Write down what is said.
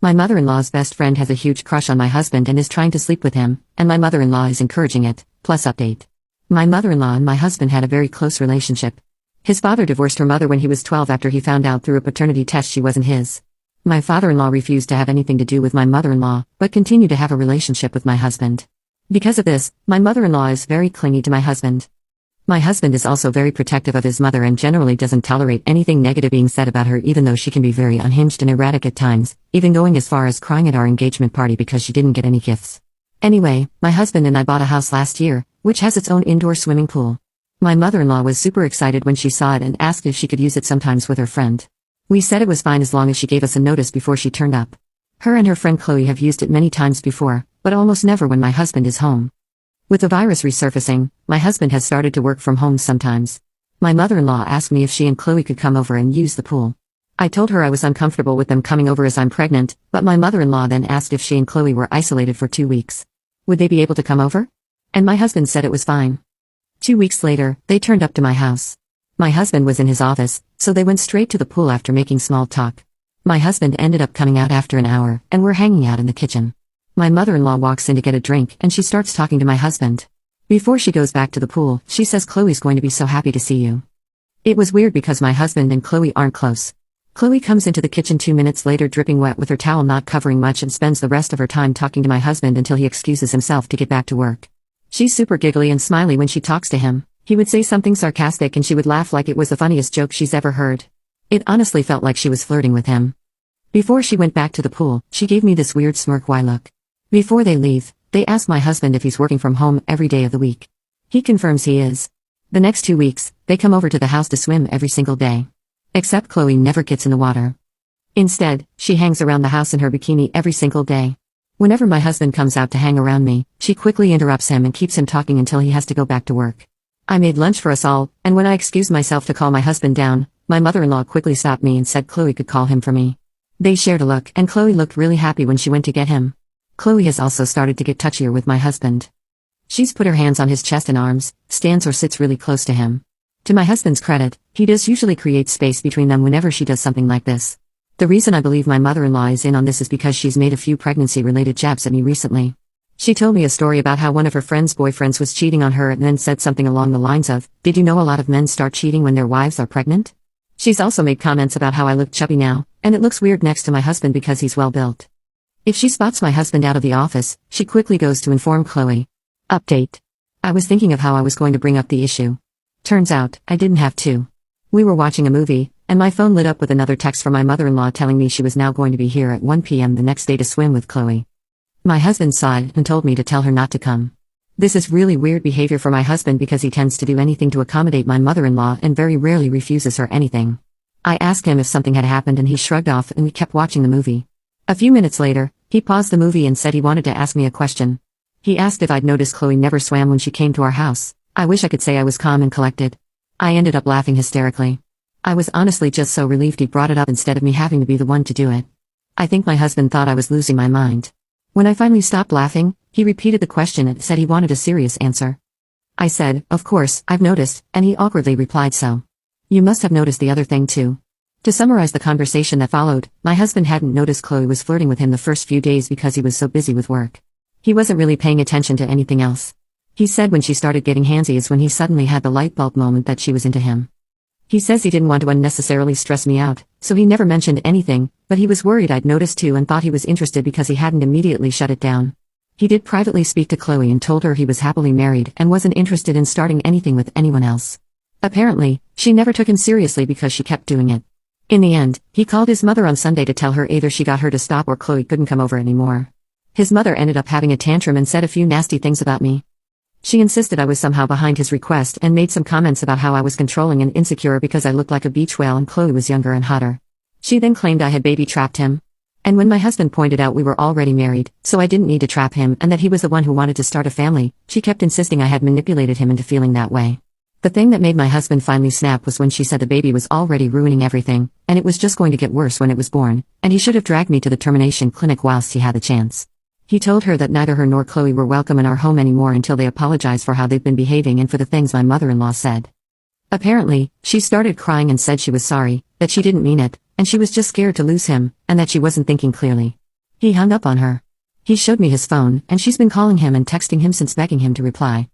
My mother-in-law's best friend has a huge crush on my husband and is trying to sleep with him, and my mother-in-law is encouraging it. Plus update. My mother-in-law and my husband had a very close relationship. His father divorced her mother when he was 12 after he found out through a paternity test she wasn't his. My father-in-law refused to have anything to do with my mother-in-law, but continued to have a relationship with my husband. Because of this, my mother-in-law is very clingy to my husband. My husband is also very protective of his mother and generally doesn't tolerate anything negative being said about her, even though she can be very unhinged and erratic at times, even going as far as crying at our engagement party because she didn't get any gifts. Anyway, my husband and I bought a house last year, which has its own indoor swimming pool. My mother-in-law was super excited when she saw it and asked if she could use it sometimes with her friend. We said it was fine as long as she gave us a notice before she turned up. Her and her friend Chloe have used it many times before, but almost never when my husband is home. With the virus resurfacing, my husband has started to work from home sometimes. My mother-in-law asked me if she and Chloe could come over and use the pool. I told her I was uncomfortable with them coming over as I'm pregnant, but my mother-in-law then asked if she and Chloe were isolated for 2 weeks. Would they be able to come over? And my husband said it was fine. 2 weeks later, they turned up to my house. My husband was in his office, so they went straight to the pool after making small talk. My husband ended up coming out after an hour, and we're hanging out in the kitchen. My mother-in-law walks in to get a drink and she starts talking to my husband. Before she goes back to the pool, she says Chloe's going to be so happy to see you. It was weird because my husband and Chloe aren't close. Chloe comes into the kitchen 2 minutes later dripping wet with her towel not covering much and spends the rest of her time talking to my husband until he excuses himself to get back to work. She's super giggly and smiley when she talks to him. He would say something sarcastic and she would laugh like it was the funniest joke she's ever heard. It honestly felt like she was flirting with him. Before she went back to the pool, she gave me this weird smirk why look. Before they leave, they ask my husband if he's working from home every day of the week. He confirms he is. The next 2 weeks, they come over to the house to swim every single day. Except Chloe never gets in the water. Instead, she hangs around the house in her bikini every single day. Whenever my husband comes out to hang around me, she quickly interrupts him and keeps him talking until he has to go back to work. I made lunch for us all, and when I excused myself to call my husband down, my mother-in-law quickly stopped me and said Chloe could call him for me. They shared a look, and Chloe looked really happy when she went to get him. Chloe has also started to get touchier with my husband. She's put her hands on his chest and arms, stands or sits really close to him. To my husband's credit, he does usually create space between them whenever she does something like this. The reason I believe my mother-in-law is in on this is because she's made a few pregnancy-related jabs at me recently. She told me a story about how one of her friend's boyfriends was cheating on her and then said something along the lines of, "Did you know a lot of men start cheating when their wives are pregnant?" She's also made comments about how I look chubby now, and it looks weird next to my husband because he's well built. If she spots my husband out of the office, she quickly goes to inform Chloe. Update. I was thinking of how I was going to bring up the issue. Turns out, I didn't have to. We were watching a movie, and my phone lit up with another text from my mother-in-law telling me she was now going to be here at 1 p.m. the next day to swim with Chloe. My husband saw it and told me to tell her not to come. This is really weird behavior for my husband because he tends to do anything to accommodate my mother-in-law and very rarely refuses her anything. I asked him if something had happened and he shrugged off and we kept watching the movie. A few minutes later, he paused the movie and said he wanted to ask me a question. He asked if I'd noticed Chloe never swam when she came to our house. I wish I could say I was calm and collected. I ended up laughing hysterically. I was honestly just so relieved he brought it up instead of me having to be the one to do it. I think my husband thought I was losing my mind. When I finally stopped laughing, he repeated the question and said he wanted a serious answer. I said, "Of course, I've noticed," and he awkwardly replied, "So you must have noticed the other thing too." To summarize the conversation that followed, my husband hadn't noticed Chloe was flirting with him the first few days because he was so busy with work. He wasn't really paying attention to anything else. He said when she started getting handsy is when he suddenly had the light bulb moment that she was into him. He says he didn't want to unnecessarily stress me out, so he never mentioned anything, but he was worried I'd noticed too and thought he was interested because he hadn't immediately shut it down. He did privately speak to Chloe and told her he was happily married and wasn't interested in starting anything with anyone else. Apparently, she never took him seriously because she kept doing it. In the end, he called his mother on Sunday to tell her either she got her to stop or Chloe couldn't come over anymore. His mother ended up having a tantrum and said a few nasty things about me. She insisted I was somehow behind his request and made some comments about how I was controlling and insecure because I looked like a beach whale and Chloe was younger and hotter. She then claimed I had baby trapped him. And when my husband pointed out we were already married, so I didn't need to trap him and that he was the one who wanted to start a family, she kept insisting I had manipulated him into feeling that way. The thing that made my husband finally snap was when she said the baby was already ruining everything, and it was just going to get worse when it was born, and he should have dragged me to the termination clinic whilst he had the chance. He told her that neither her nor Chloe were welcome in our home anymore until they apologized for how they've been behaving and for the things my mother-in-law said. Apparently, she started crying and said she was sorry, that she didn't mean it, and she was just scared to lose him, and that she wasn't thinking clearly. He hung up on her. He showed me his phone, and she's been calling him and texting him since begging him to reply.